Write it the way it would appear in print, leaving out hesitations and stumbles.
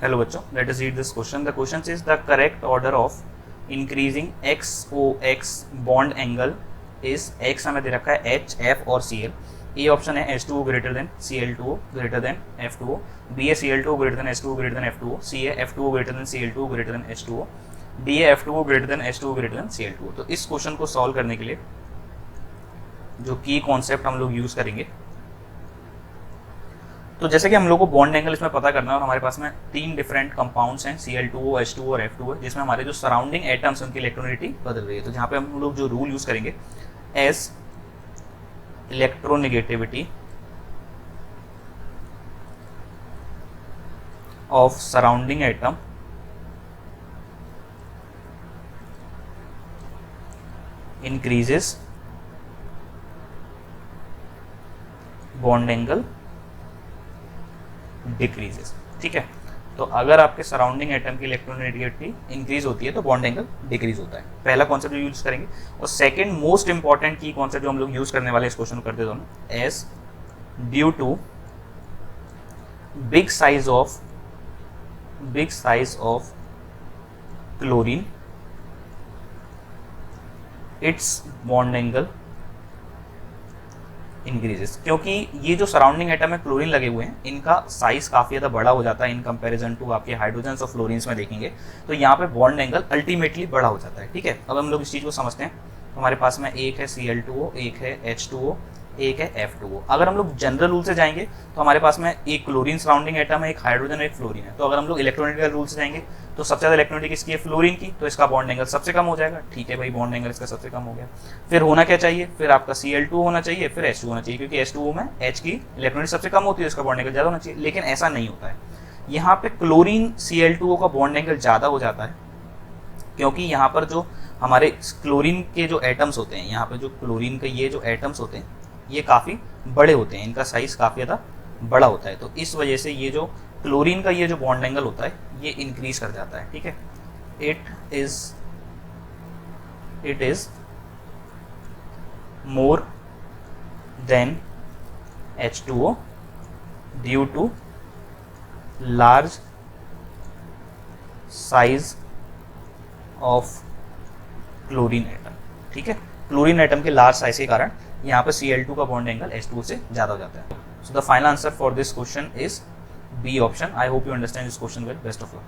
Hello बच्चों, let us read this question. The question is the correct order of increasing XOX bond angle is x हमें दे रखा है H, F और Cl. A option है H2O greater than Cl2O greater than F2O. B है Cl2O greater than H2O greater than F2O. C है F2O greater than Cl2O greater than H2O. D है F2O greater than H2O greater than Cl2O. तो इस question को solve करने के लिए जो की कॉन्सेप्ट हम लोग यूज करेंगे, तो जैसे कि हम लोग को बॉन्ड एंगल इसमें पता करना है और हमारे पास में तीन डिफरेंट कंपाउंड्स हैं Cl2O, H2O और F2O, जिसमें हमारे जो सराउंडिंग एटम्स उनकी इलेक्ट्रोनेगेटिविटी बदल रही है. तो जहाँ पे हम लोग जो रूल यूज करेंगे S electronegativity of surrounding atom increases bond angle decreases. ठीक है, तो अगर आपके सराउंडिंग एटम की इलेक्ट्रोनेगेटिविटी इंक्रीज होती है तो बॉन्ड एंगल डिक्रीज होता है. पहला कॉन्सेप्ट जो यूज करेंगे. और सेकंड मोस्ट इंपॉर्टेंट की कॉन्सेप्ट जो हम लोग यूज करने वाले इस क्वेश्चन को करते दोनों, as due to big size of chlorine its bond angle increases. क्योंकि ये जो सराउंडिंग एटम में क्लोरीन लगे हुए हैं, इनका साइज काफी ज्यादा बड़ा हो जाता है इन कंपैरिजन टू आपके हाइड्रोजन और फ्लोरीन्स में देखेंगे, तो यहाँ पे बॉन्ड एंगल अल्टीमेटली बड़ा हो जाता है. ठीक है, अब हम लोग इस चीज को समझते हैं. तो हमारे पास में एक है Cl2O, एक है H2O, एक है F2O. अगर हम लोग जनरल रूल से जाएंगे तो हमारे पास में एक क्लोरीन सराउंडिंग एटम है, एक हाइड्रोजन और एक फ्लोरीन है. तो अगर हम लोग इलेक्ट्रोनेगेटिव रूल से जाएंगे तो सबसे ज्यादा इलेक्ट्रोनेगेटिव किसकी है? फ्लोरीन की. तो इसका बॉन्ड एंगल सबसे कम हो जाएगा. ठीक है भाई, बॉन्ड एंगल इसका सबसे कम हो गया. फिर होना क्या चाहिए? फिर आपका Cl2 होना चाहिए, फिर H2 होना चाहिए, क्योंकि H2O में H की इलेक्ट्रोनेगेटिव सबसे कम होती है, इसका बॉन्ड एंगल ज्यादा होना चाहिए. लेकिन ऐसा नहीं होता है. यहाँ पे क्लोरीन Cl2O का बॉन्ड एंगल ज्यादा हो जाता है, क्योंकि यहाँ पर जो हमारे क्लोरीन के जो एटम्स होते हैं, यहाँ पे जो क्लोरीन के ये जो एटम्स होते हैं ये काफ़ी बड़े होते हैं, इनका साइज काफ़ी ज़्यादा बड़ा होता है. तो इस वजह से ये जो क्लोरीन का ये जो बॉन्ड एंगल होता है ये इंक्रीज कर जाता है. ठीक है, it is more than H2O due to large size of chlorine atom. ठीक है, क्लोरीन एटम के लार्ज साइज के कारण यहाँ पे Cl2 का बॉन्ड एंगल H2O से ज्यादा हो जाता है. So the final answer for this question is B option. I hope you understand this question well. Best of luck.